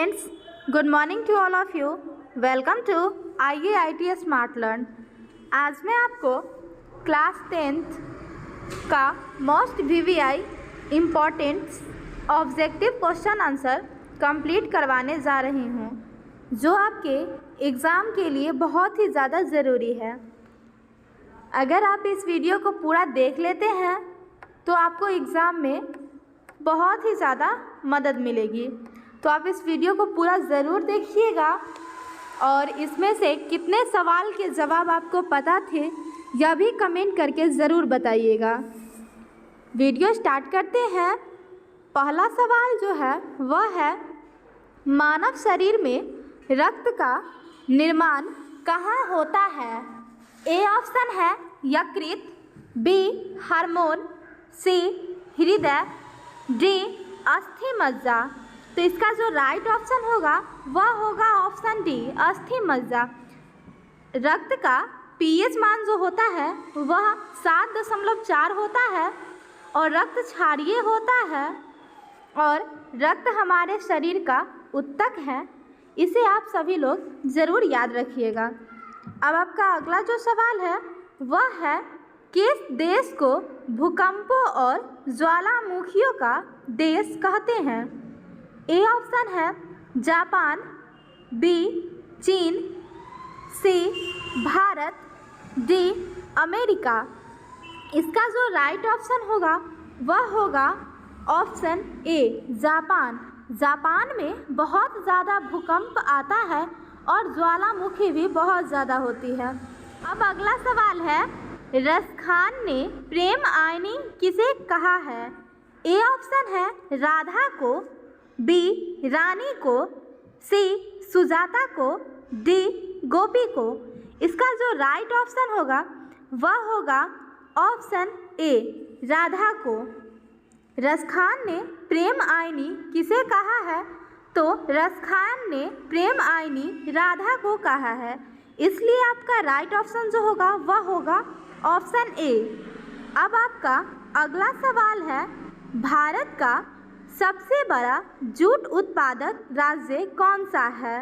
Friends, good morning to all of you. Welcome to IAIT Smart Learn. आज मैं आपको class 10th का most VVI important objective question answer complete करवाने जा रही हूँ, जो आपके एग्ज़ाम के लिए बहुत ही ज़्यादा ज़रूरी है। अगर आप इस वीडियो को पूरा देख लेते हैं तो आपको एग्ज़ाम में बहुत ही ज़्यादा मदद मिलेगी। तो आप इस वीडियो को पूरा ज़रूर देखिएगा और इसमें से कितने सवाल के जवाब आपको पता थे यह भी कमेंट करके ज़रूर बताइएगा। वीडियो स्टार्ट करते हैं। पहला सवाल जो है वह है, मानव शरीर में रक्त का निर्माण कहाँ होता है? ए ऑप्शन है यकृत, बी हार्मोन, सी हृदय, डी अस्थि मज्जा। तो इसका जो राइट ऑप्शन होगा वह होगा ऑप्शन डी अस्थि मज्जा। रक्त का पीएच मान जो होता है वह 7.4 होता है और रक्त क्षारीय होता है और रक्त हमारे शरीर का उत्तक है। इसे आप सभी लोग ज़रूर याद रखिएगा। अब आपका अगला जो सवाल है वह है, किस देश को भूकंपों और ज्वालामुखियों का देश कहते हैं? ए ऑप्शन है जापान, बी चीन, सी भारत, डी अमेरिका। इसका जो राइट ऑप्शन होगा वह होगा ऑप्शन ए जापान। जापान में बहुत ज़्यादा भूकंप आता है और ज्वालामुखी भी बहुत ज़्यादा होती है। अब अगला सवाल है, रसखान ने प्रेम आयनी किसे कहा है? ए ऑप्शन है राधा को, बी रानी को, सी सुजाता को, डी गोपी को। इसका जो राइट ऑप्शन होगा वह होगा ऑप्शन ए राधा को। रसखान ने प्रेम आयनी किसे कहा है? तो रसखान ने प्रेम आयनी राधा को कहा है, इसलिए आपका राइट ऑप्शन जो होगा वह होगा ऑप्शन ए। अब आपका अगला सवाल है, भारत का सबसे बड़ा जूट उत्पादक राज्य कौन सा है?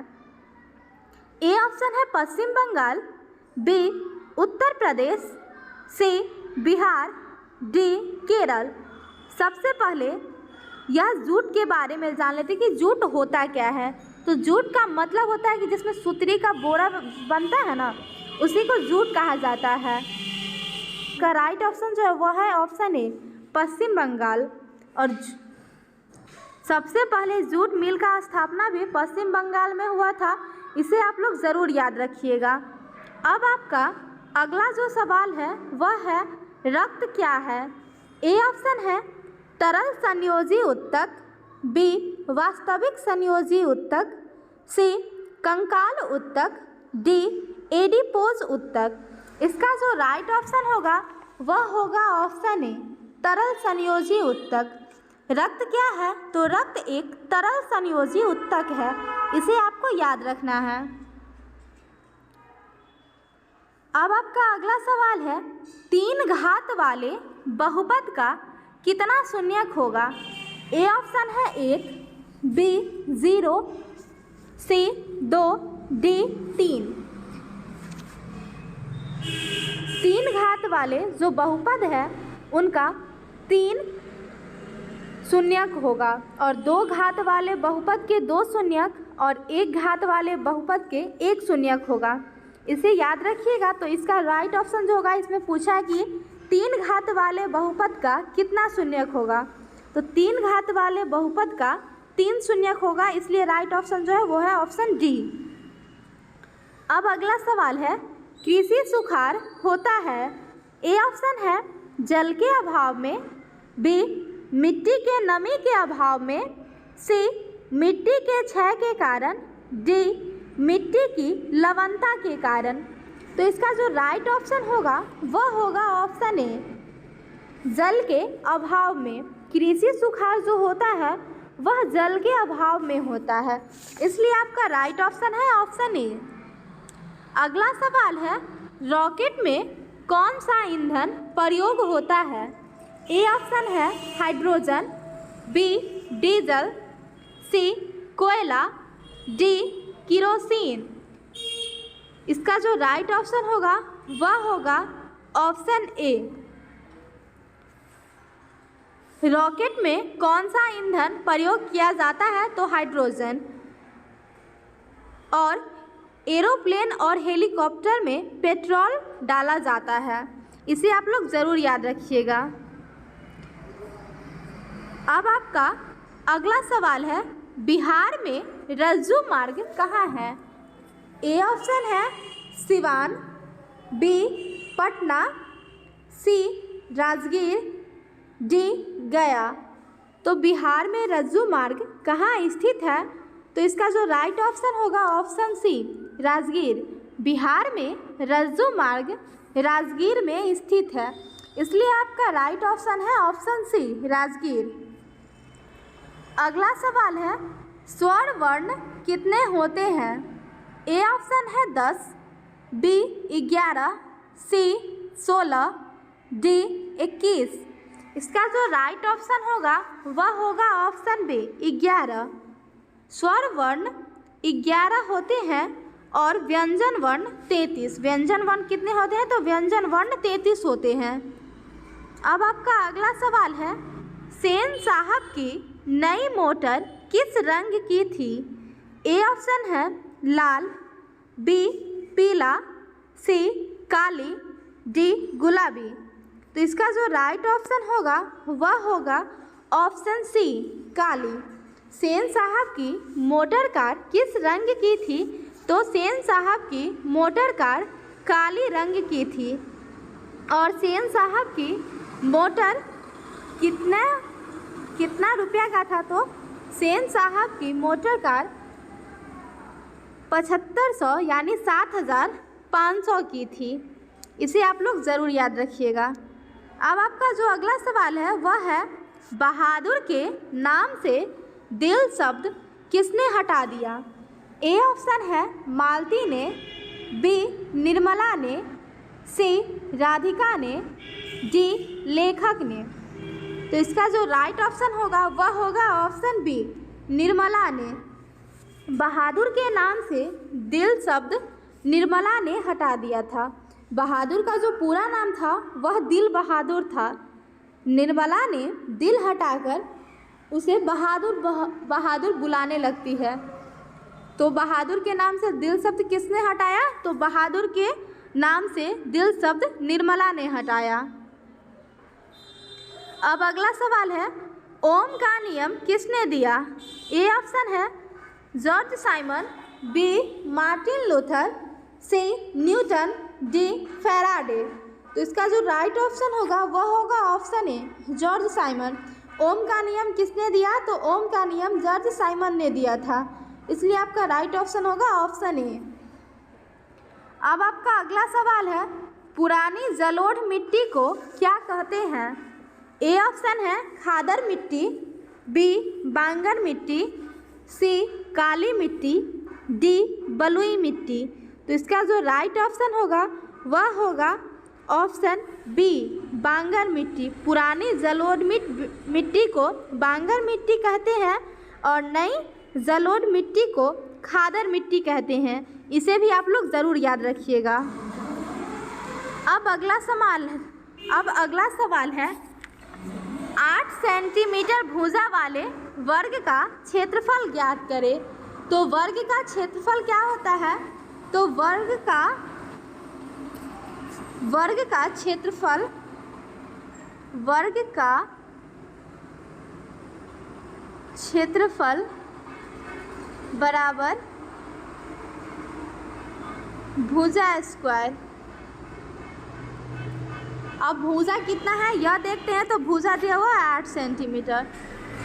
ए ऑप्शन है पश्चिम बंगाल, बी उत्तर प्रदेश, सी बिहार, डी केरल। सबसे पहले यह जूट के बारे में जान लेते कि जूट होता क्या है। तो जूट का मतलब होता है कि जिसमें सुतरी का बोरा बनता है ना, उसी को जूट कहा जाता है। का राइट ऑप्शन जो है वह है ऑप्शन ए पश्चिम बंगाल। और सबसे पहले जूट मिल का स्थापना भी पश्चिम बंगाल में हुआ था, इसे आप लोग ज़रूर याद रखिएगा। अब आपका अगला जो सवाल है वह है, रक्त क्या है? ए ऑप्शन है तरल संयोजी उत्तक, बी वास्तविक संयोजी उत्तक, सी कंकाल उत्तक, डी एडिपोज उत्तक। इसका जो राइट ऑप्शन होगा वह होगा ऑप्शन ए तरल संयोजी उत्तक। रक्त क्या है? तो रक्त एक तरल संयोजी उत्तक है, इसे आपको याद रखना है। अब आपका अगला सवाल है, 3 घात वाले बहुपद का कितना शून्यक होगा? ए ऑप्शन है 1, बी 0, सी 2, डी 3। 3 घात वाले जो बहुपद है उनका 3 शून्यक होगा और 2 घात वाले बहुपद के 2 शून्यक और 1 घात वाले बहुपद के 1 शून्यक होगा। इसे याद रखिएगा। तो इसका राइट ऑप्शन जो होगा, इसमें पूछा कि 3 घात वाले बहुपद का कितना शून्यक होगा? तो 3 घात वाले बहुपद का 3 शून्यक होगा, इसलिए राइट ऑप्शन जो है वो है ऑप्शन डी। अब अगला सवाल है, कृषि सुखाड़ होता है? ए ऑप्शन है जल के अभाव में, बी मिट्टी के नमी के अभाव में, सी मिट्टी के क्षय के कारण, डी मिट्टी की लवणता के कारण। तो इसका जो राइट ऑप्शन होगा वह होगा ऑप्शन ए जल के अभाव में। कृषि सुखाड़ जो होता है वह जल के अभाव में होता है, इसलिए आपका राइट ऑप्शन है ऑप्शन ए। अगला सवाल है, रॉकेट में कौन सा ईंधन प्रयोग होता है? ए ऑप्शन है हाइड्रोजन, बी डीजल, सी कोयला, डी किरोसिन। इसका जो राइट ऑप्शन होगा वह होगा ऑप्शन ए। रॉकेट में कौन सा ईंधन प्रयोग किया जाता है? तो हाइड्रोजन। और एरोप्लेन और हेलीकॉप्टर में पेट्रोल डाला जाता है। इसे आप लोग ज़रूर याद रखिएगा। अब आपका अगला सवाल है, बिहार में रज्जू मार्ग कहाँ है? ए ऑप्शन है सिवान, बी पटना, सी राजगीर, डी गया। तो बिहार में रज्जू मार्ग कहाँ स्थित है? तो इसका जो राइट ऑप्शन होगा ऑप्शन सी राजगीर। बिहार में रज्जू मार्ग राजगीर में स्थित है, इसलिए आपका राइट ऑप्शन है ऑप्शन सी राजगीर। अगला सवाल है, स्वर वर्ण कितने होते हैं? ए ऑप्शन है 10, बी 11, सी 16, डी 21। इसका जो राइट ऑप्शन होगा वह होगा ऑप्शन बी 11। स्वर वर्ण 11 होते हैं और व्यंजन वर्ण 33। व्यंजन वर्ण कितने होते हैं? तो व्यंजन वर्ण 33 होते हैं। अब आपका अगला सवाल है, सेन साहब की नई मोटर किस रंग की थी? ए ऑप्शन है लाल, बी पीला, सी काली, डी गुलाबी। तो इसका जो राइट ऑप्शन होगा वह होगा ऑप्शन सी काली। सेन साहब की मोटर कार किस रंग की थी? तो सेन साहब की मोटर कार काली रंग की थी। और सेन साहब की मोटर कितना रुपया का था? तो सेन साहब की मोटर कार 7500 यानी 7500 की थी। इसे आप लोग ज़रूर याद रखिएगा। अब आपका जो अगला सवाल है वह है, बहादुर के नाम से दिल शब्द किसने हटा दिया? ए ऑप्शन है मालती ने, बी निर्मला ने, सी राधिका ने, डी लेखक ने। तो इसका जो राइट ऑप्शन होगा वह होगा ऑप्शन बी निर्मला ने। बहादुर के नाम से दिल शब्द निर्मला ने हटा दिया था। बहादुर का जो पूरा नाम था वह दिल बहादुर था। निर्मला ने दिल हटाकर उसे बहादुर बुलाने लगती है। तो बहादुर के नाम से दिल शब्द किसने हटाया? तो बहादुर के नाम से दिल शब्द निर्मला ने हटाया। अब अगला सवाल है, ओम का नियम किसने दिया? ए ऑप्शन है George Simon, B Martin Luther, C Newton, D Faraday. तो इसका जो राइट ऑप्शन होगा वह होगा option A George Simon. Ohm का नियम किसने दिया? तो ओम का नियम जॉर्ज साइमन ने दिया था, इसलिए आपका राइट ऑप्शन होगा ऑप्शन ए। अब आपका अगला सवाल है, पुरानी जलोढ़ मिट्टी को क्या कहते हैं? ए ऑप्शन है खादर मिट्टी, बी बांगर मिट्टी, सी काली मिट्टी, डी बलुई मिट्टी। तो इसका जो राइट ऑप्शन होगा वह होगा ऑप्शन बी बांगर मिट्टी। पुरानी जलोढ़ मिट्टी को बांगर मिट्टी कहते हैं और नई जलोढ़ मिट्टी को खादर मिट्टी कहते हैं। इसे भी आप लोग ज़रूर याद रखिएगा। अब अगला सवाल है 8 सेंटीमीटर भुजा वाले वर्ग का क्षेत्रफल ज्ञात करें। तो वर्ग का क्षेत्रफल क्या होता है? तो वर्ग का क्षेत्रफल बराबर भुजा स्क्वायर। अब भुजा कितना है यह देखते हैं। तो भुजा दिया हुआ है 8 सेंटीमीटर,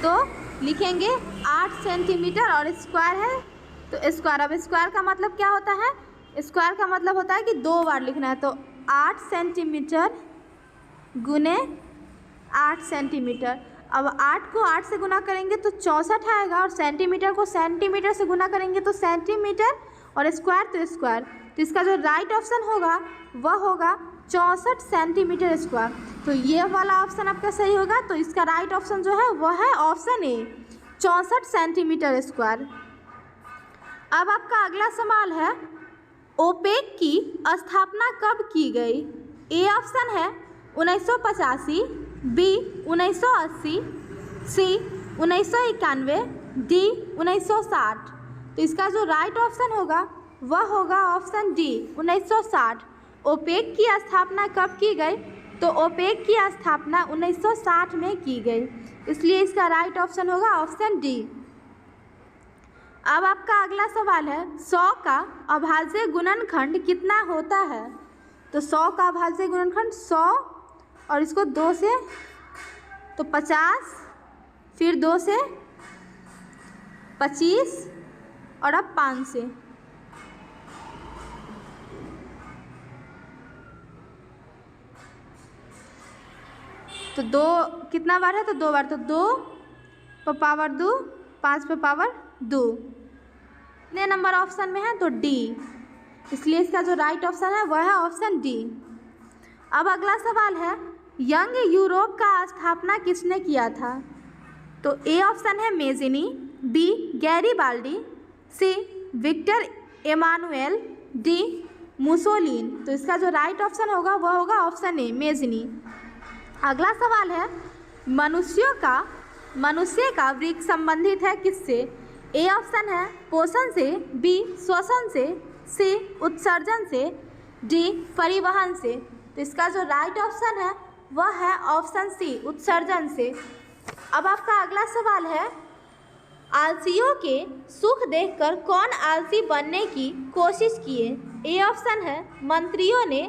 तो लिखेंगे 8 सेंटीमीटर और स्क्वायर है तो स्क्वायर। अब स्क्वायर का मतलब क्या होता है? स्क्वायर का मतलब होता है कि 2 बार लिखना है। तो 8 सेंटीमीटर गुने 8 सेंटीमीटर। अब 8 को 8 से गुना करेंगे तो 64 आएगा और सेंटीमीटर को सेंटीमीटर से गुना करेंगे तो सेंटीमीटर और स्क्वायर तो स्क्वायर। तो इसका जो राइट ऑप्शन होगा वह होगा 64 सेंटीमीटर स्क्वायर। तो ये वाला ऑप्शन आपका सही होगा। तो इसका राइट ऑप्शन जो है वह है ऑप्शन ए 64 सेंटीमीटर स्क्वायर। अब आपका अगला सवाल है, ओपेक की स्थापना कब की गई? ए ऑप्शन है 1985, बी 1980, सी 1991, डी 1960। तो इसका जो राइट ऑप्शन होगा वह होगा ऑप्शन डी 1960। ओपेक की स्थापना कब की गई? तो ओपेक की स्थापना 1960 में की गई, इसलिए इसका राइट ऑप्शन होगा ऑप्शन डी। अब आपका अगला सवाल है, 100 का अभाज्य गुणनखंड कितना होता है? तो 100 का अभाज्य गुणनखंड 100 और इसको 2 से तो 50, फिर 2 से 25 और अब 5 से। तो 2 कितना बार है? तो 2 बार, तो 2 पर पावर 2, 5 पर पावर 2। कितने नंबर ऑप्शन में है? तो डी, इसलिए इसका जो राइट ऑप्शन है वह है ऑप्शन डी। अब अगला सवाल है, यंग यूरोप का स्थापना किसने किया था? तो ए ऑप्शन है मेजिनी, बी गैरीबाल्डी, सी विक्टर एमानुएल, डी मुसोलिन। तो इसका जो राइट ऑप्शन होगा वह होगा ऑप्शन ए मेजिनी। अगला सवाल है, मनुष्य का वृक्क संबंधित है किससे? ए ऑप्शन है पोषण से, बी श्वसन से, सी उत्सर्जन से, डी परिवहन से। तो इसका जो राइट ऑप्शन है वह है ऑप्शन सी उत्सर्जन से। अब आपका अगला सवाल है, आलसियों के सुख देखकर कौन आलसी बनने की कोशिश किए? ए ऑप्शन है मंत्रियों ने,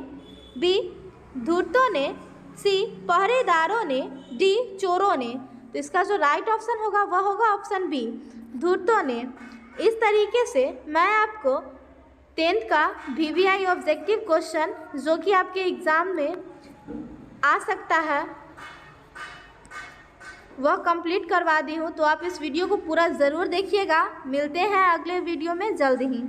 बी धूर्तों ने, सी पहरेदारों ने, डी चोरों ने। तो इसका जो राइट ऑप्शन होगा वह होगा ऑप्शन बी धूर्तों ने। इस तरीके से मैं आपको 10th का VVI ऑब्जेक्टिव क्वेश्चन जो कि आपके एग्ज़ाम में आ सकता है वह कंप्लीट करवा दी हूँ। तो आप इस वीडियो को पूरा ज़रूर देखिएगा। मिलते हैं अगले वीडियो में जल्द ही।